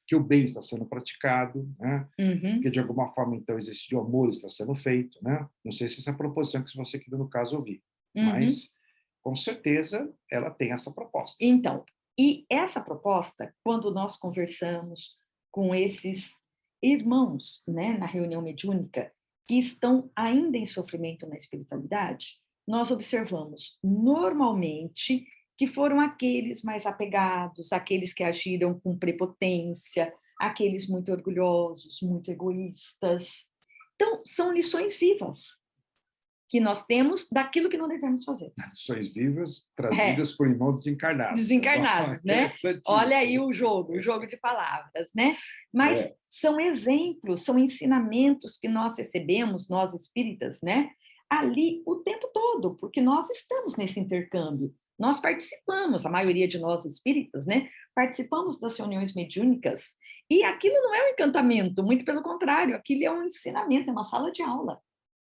que o bem está sendo praticado, né, que, de alguma forma, então, existe o amor está sendo feito. Né? Não sei se essa é a proposição que você queria, no caso, ouvir, mas, com certeza, ela tem essa proposta. Então, e essa proposta, quando nós conversamos com esses irmãos, né, na reunião mediúnica, que estão ainda em sofrimento na espiritualidade, nós observamos normalmente que foram aqueles mais apegados, aqueles que agiram com prepotência, aqueles muito orgulhosos, muito egoístas. Então, são lições vivas que nós temos daquilo que não devemos fazer. Lições vivas trazidas por irmãos desencarnados. Desencarnados, né? Olha aí o jogo de palavras, né? Mas são exemplos, são ensinamentos que nós recebemos, nós espíritas, né? Ali o tempo todo, porque nós estamos nesse intercâmbio. Nós participamos, a maioria de nós espíritas, né? Participamos das reuniões mediúnicas e aquilo não é um encantamento, muito pelo contrário, aquilo é um ensinamento, é uma sala de aula,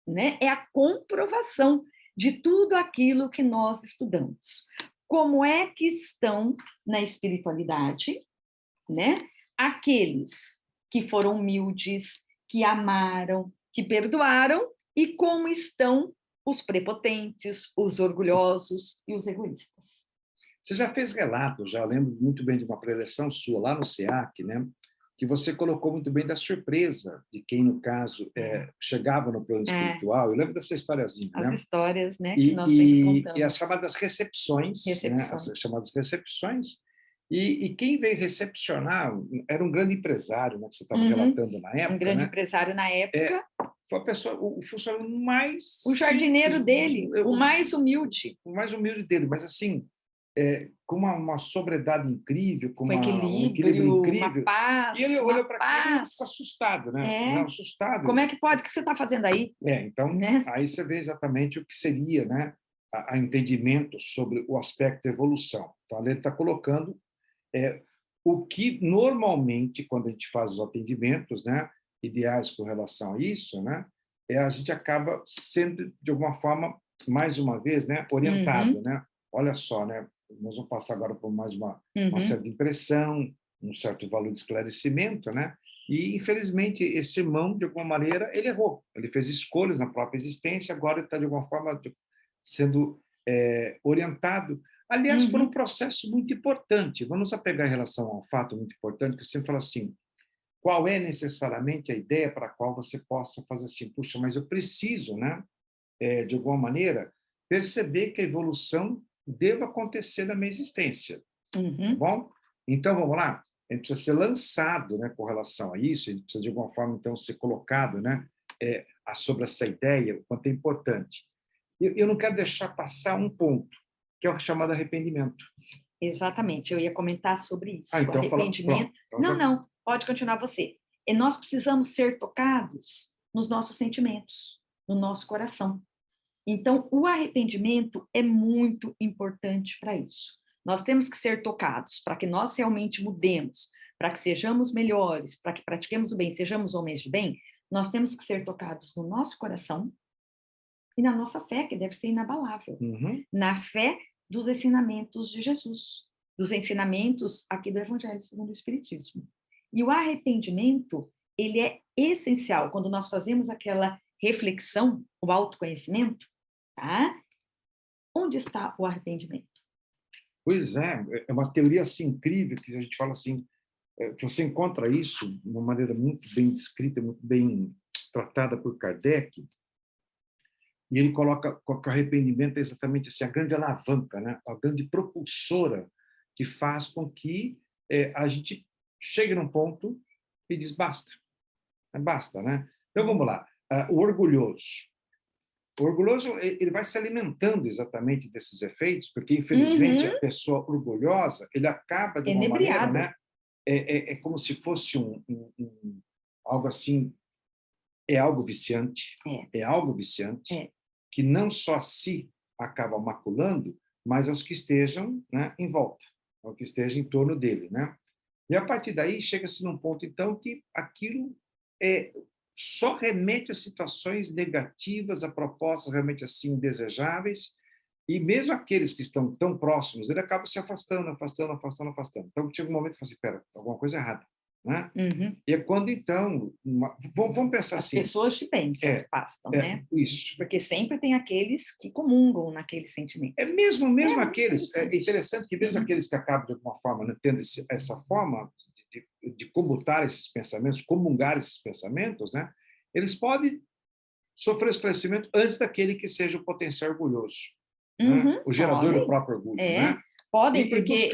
né? É a comprovação de tudo aquilo que nós estudamos. Como é que estão na espiritualidade, né? Aqueles que foram humildes, que amaram, que perdoaram, e como estão os prepotentes, os orgulhosos e os egoístas. Você já fez relato, já lembro muito bem de uma preleção sua lá no SEAC, né? Que você colocou muito bem da surpresa de quem, no caso, chegava no plano espiritual. Eu lembro dessa historiazinha. As histórias, né, que nós sempre contamos. E as chamadas recepções. Né? As chamadas recepções. E quem veio recepcionar era um grande empresário, né, que você estava relatando na época. Um grande né? empresário na época. Foi a pessoa, o funcionário mais... O jardineiro dele, o mais humilde. O mais humilde dele, mas assim... com uma sobriedade incrível, com um um equilíbrio incrível. Uma paz, e ele olhou para aquilo e ficou assustado, né? Assustado. Como é que pode? O que você está fazendo aí? Então, né? Aí você vê exatamente o que seria, né, a entendimento sobre o aspecto evolução. Então, ele está colocando o que normalmente, quando a gente faz os atendimentos, né, ideais com relação a isso, né, a gente acaba sendo, de alguma forma, mais uma vez, né, orientado. Né? Olha só, né? Nós vamos passar agora por mais uma certa impressão, um certo valor de esclarecimento, né? E, infelizmente, esse irmão, de alguma maneira, ele errou. Ele fez escolhas na própria existência, agora ele está, de alguma forma, sendo orientado, aliás, por um processo muito importante. Vamos apegar em relação a um fato muito importante, que você fala assim, qual é necessariamente a ideia para a qual você possa fazer assim, puxa, mas eu preciso, né, de alguma maneira, perceber que a evolução deva acontecer na minha existência, tá bom? Então, vamos lá? A gente precisa ser lançado, né, com relação a isso, a gente precisa, de alguma forma, então, ser colocado, né, sobre essa ideia, o quanto é importante. Eu não quero deixar passar um ponto, que é o chamado arrependimento. Exatamente, eu ia comentar sobre isso. Então, o arrependimento... Não, pode continuar você. E nós precisamos ser tocados nos nossos sentimentos, no nosso coração. Então, o arrependimento é muito importante para isso. Nós temos que ser tocados para que nós realmente mudemos, para que sejamos melhores, para que pratiquemos o bem, sejamos homens de bem, nós temos que ser tocados no nosso coração e na nossa fé, que deve ser inabalável. Na fé dos ensinamentos de Jesus, dos ensinamentos aqui do Evangelho segundo o Espiritismo. E o arrependimento, ele é essencial quando nós fazemos aquela reflexão, o autoconhecimento, tá? Onde está o arrependimento? Pois é uma teoria assim incrível que a gente fala assim, que você encontra isso de uma maneira muito bem descrita, muito bem tratada por Kardec, e ele coloca que o arrependimento é exatamente assim, a grande alavanca, né? A grande propulsora que faz com que a gente chegue num ponto e diz basta, basta, né? Então vamos lá, o orgulhoso. O orgulhoso, ele vai se alimentando exatamente desses efeitos, porque, infelizmente, a pessoa orgulhosa, ele acaba, de uma maneira, né? É como se fosse algo assim, é algo viciante, que não só a si acaba maculando, mas aos que estejam, né, em volta, aos que estejam em torno dele, né? E, a partir daí, chega-se num ponto, então, que aquilo só remete a situações negativas, a propostas realmente assim indesejáveis, e mesmo aqueles que estão tão próximos, ele acaba se afastando. Então, chega um momento que você fala assim, espera, alguma coisa errada, né? E é quando, então, vamos pensar assim... As pessoas de bem se afastam, né? Isso. Porque sempre tem aqueles que comungam naquele sentimento. Mesmo aqueles... É interessante que mesmo aqueles que acabam, de alguma forma, né, tendo essa forma de comutar esses pensamentos, comungar esses pensamentos, né, eles podem sofrer esclarecimento antes daquele que seja o potencial orgulhoso, né? O gerador do próprio orgulho. Né? Podem, porque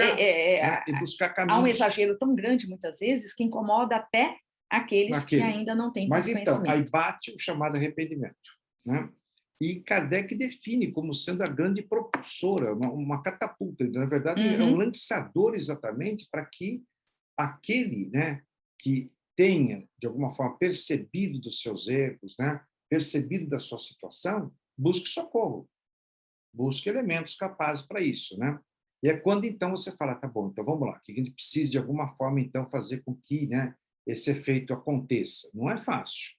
buscar caminhos. Há um exagero tão grande, muitas vezes, que incomoda até aqueles que ainda não têm conhecimento. Mas, então, aí bate o chamado arrependimento, né? E Kardec define como sendo a grande propulsora, uma catapulta. Na verdade, é um lançador exatamente para que aquele, né, que tenha, de alguma forma, percebido dos seus erros, né, percebido da sua situação, busque socorro, busque elementos capazes para isso, né? E é quando, então, você fala, tá bom, então vamos lá, que a gente precisa, de alguma forma, então, fazer com que, né, esse efeito aconteça. Não é fácil.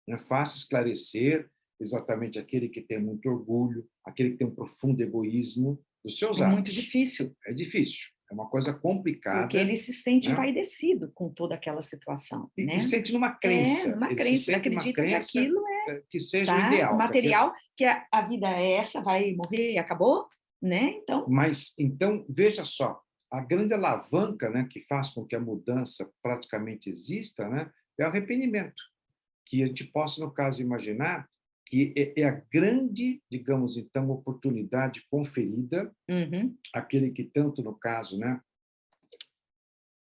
Não é fácil esclarecer exatamente aquele que tem muito orgulho, aquele que tem um profundo egoísmo dos seus atos. É muito difícil. É difícil. É uma coisa complicada. Porque ele se sente envaidecido com toda aquela situação. E né? sente numa crença. Numa crença. Ele acredita que aquilo que seja o ideal. O material, que a vida é essa, vai morrer e acabou. Né? Então... Mas, então, veja só, a grande alavanca, né, que faz com que a mudança praticamente exista, né, é o arrependimento. Que a gente possa, no caso, imaginar que é a grande, digamos, então, oportunidade conferida àquele que tanto, no caso, né,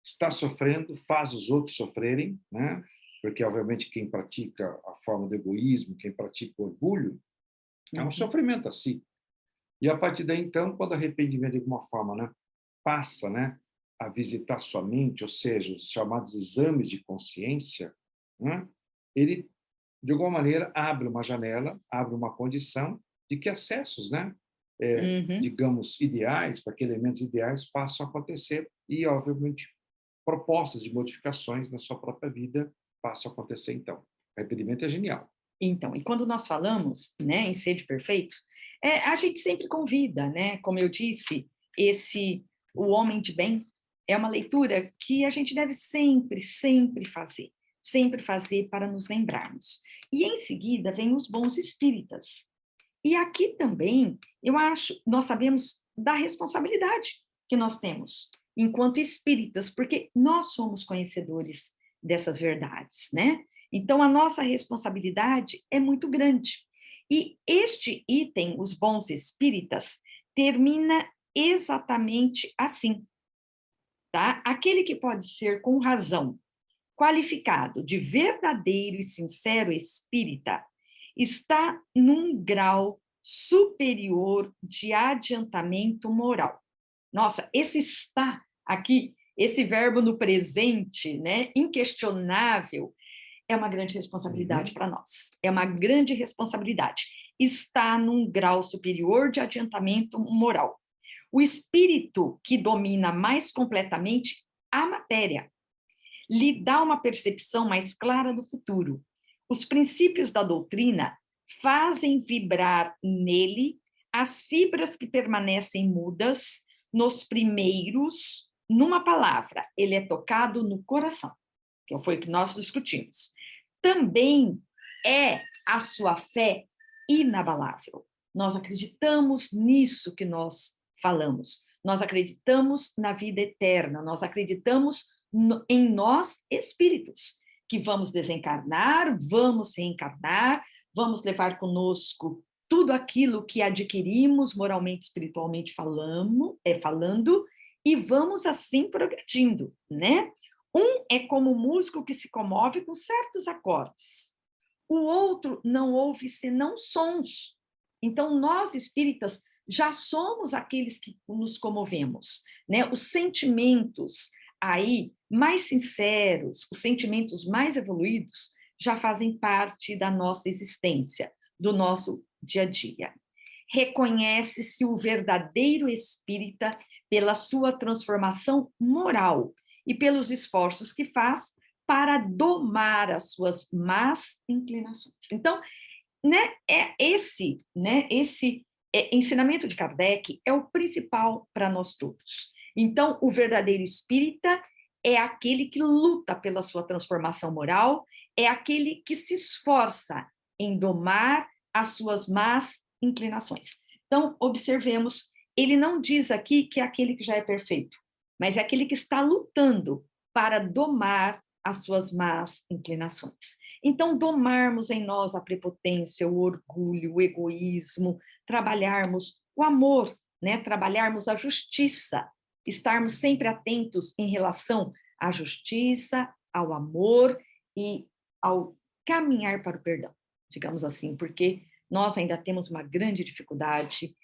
está sofrendo, faz os outros sofrerem, né? Porque, obviamente, quem pratica a forma do egoísmo, quem pratica o orgulho, é um sofrimento a si. E, a partir daí, então, quando o arrependimento, de alguma forma, né, passa, né, a visitar sua mente, ou seja, os chamados exames de consciência, né, ele, de alguma maneira, abre uma janela, abre uma condição de que acessos, né, digamos, ideais, para que elementos ideais possam acontecer e, obviamente, propostas de modificações na sua própria vida passam a acontecer, então. O arrependimento é genial. Então, e quando nós falamos, né, em Sede Perfeitos, a gente sempre convida, né, como eu disse, O Homem de Bem é uma leitura que a gente deve sempre fazer. sempre fazer para nos lembrarmos. E em seguida vem os bons espíritas. E aqui também, eu acho, nós sabemos da responsabilidade que nós temos enquanto espíritas, porque nós somos conhecedores dessas verdades, né? Então, a nossa responsabilidade é muito grande. E este item, os bons espíritas, termina exatamente assim, tá? Aquele que pode ser, com razão, qualificado de verdadeiro e sincero espírita, está num grau superior de adiantamento moral. Nossa, esse está aqui, esse verbo no presente, né, inquestionável, é uma grande responsabilidade para nós. É uma grande responsabilidade. Está num grau superior de adiantamento moral. O espírito que domina mais completamente a matéria lhe dá uma percepção mais clara do futuro. Os princípios da doutrina fazem vibrar nele as fibras que permanecem mudas nos primeiros, numa palavra, ele é tocado no coração, que foi o que nós discutimos. Também é a sua fé inabalável. Nós acreditamos nisso que nós falamos. Nós acreditamos na vida eterna, nós acreditamos em nós, espíritos, que vamos desencarnar, vamos reencarnar, vamos levar conosco tudo aquilo que adquirimos moralmente, espiritualmente falando, e vamos assim progredindo, né? Um é como o músico que se comove com certos acordes. O outro não ouve senão sons. Então, nós, espíritas, já somos aqueles que nos comovemos, né? Os sentimentos aí mais sinceros, os sentimentos mais evoluídos, já fazem parte da nossa existência, do nosso dia a dia. Reconhece-se o verdadeiro espírita pela sua transformação moral e pelos esforços que faz para domar as suas más inclinações. Então, esse ensinamento de Kardec é o principal para nós todos. Então, o verdadeiro espírita é aquele que luta pela sua transformação moral, é aquele que se esforça em domar as suas más inclinações. Então, observemos, ele não diz aqui que é aquele que já é perfeito, mas é aquele que está lutando para domar as suas más inclinações. Então, domarmos em nós a prepotência, o orgulho, o egoísmo, trabalharmos o amor, né? Trabalharmos a justiça, estarmos sempre atentos em relação à justiça, ao amor e ao caminhar para o perdão, digamos assim, porque nós ainda temos uma grande dificuldade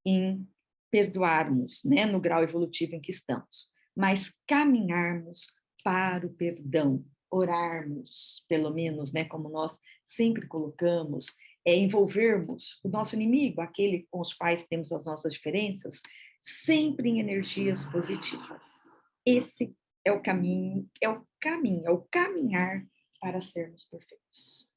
em perdoarmos, né, no grau evolutivo em que estamos, mas caminharmos para o perdão, orarmos, pelo menos, né, como nós sempre colocamos, envolvermos o nosso inimigo, aquele com os quais temos as nossas diferenças, sempre em energias positivas. Esse é o caminho, é o caminhar para sermos perfeitos.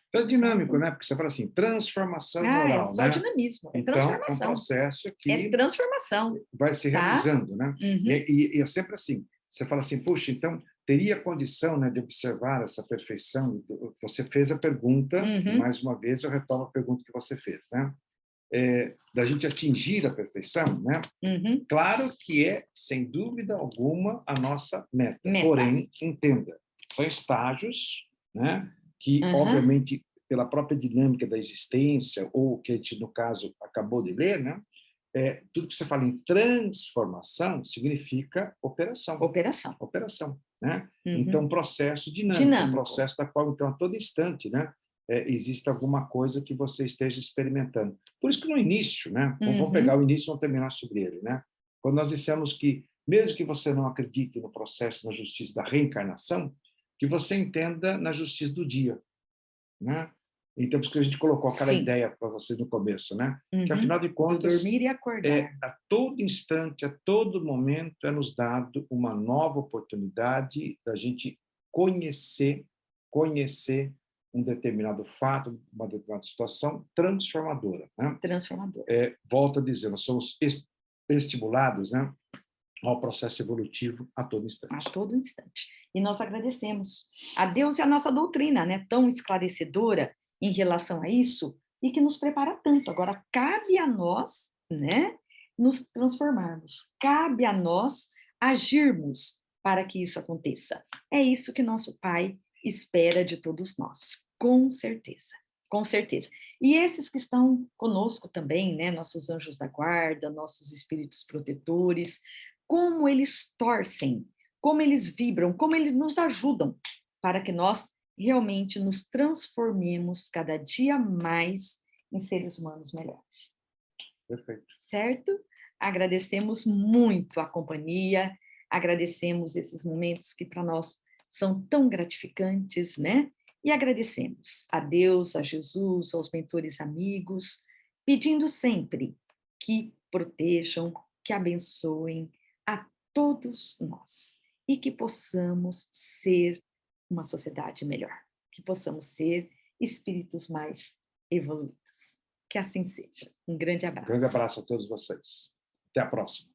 Então, é dinâmico, né? Porque você fala assim, transformação moral, é só né? dinamismo, é então, transformação. É um processo que é transformação. Vai se realizando, né? Uhum. E é sempre assim, você fala assim, puxa, então teria condição, né, de observar essa perfeição? Você fez a pergunta, e mais uma vez eu retomo a pergunta que você fez, né? Da gente atingir a perfeição, né? Claro que é, sem dúvida alguma, a nossa meta. Porém, entenda, são estágios, né, que, obviamente, pela própria dinâmica da existência, ou que a gente, no caso, acabou de ler, né, tudo que você fala em transformação significa operação. Operação, né? Então, processo dinâmico, um processo da qual, então, a todo instante, né, existe alguma coisa que você esteja experimentando. Por isso que no início, né, vamos pegar o início e vamos terminar sobre ele, né? Quando nós dissemos que, mesmo que você não acredite no processo, na justiça da reencarnação, que você entenda na justiça do dia, né? Então, por isso que a gente colocou aquela ideia para vocês no começo, né? Que, afinal de contas, do dormir e acordar. A todo instante, a todo momento, é nos dado uma nova oportunidade da gente conhecer um determinado fato, uma determinada situação transformadora, né? Transformadora. Volto a dizer, nós somos estimulados, né, ao processo evolutivo a todo A instante. todo instante. E nós agradecemos a Deus e a nossa doutrina, né, tão esclarecedora em relação a isso, e que nos prepara tanto. Agora, cabe a nós, né, nos transformarmos. Cabe a nós agirmos para que isso aconteça. É isso que nosso Pai espera de todos nós, com certeza. Com certeza. E esses que estão conosco também, né, nossos anjos da guarda, nossos espíritos protetores, como eles torcem, como eles vibram, como eles nos ajudam para que nós realmente nos transformemos cada dia mais em seres humanos melhores. Perfeito. Certo? Agradecemos muito a companhia, agradecemos esses momentos que para nós são tão gratificantes, né? E agradecemos a Deus, a Jesus, aos mentores amigos, pedindo sempre que protejam, que abençoem a todos nós e que possamos ser uma sociedade melhor, que possamos ser espíritos mais evoluídos. Que assim seja. Um grande abraço. Grande abraço a todos vocês. Até a próxima.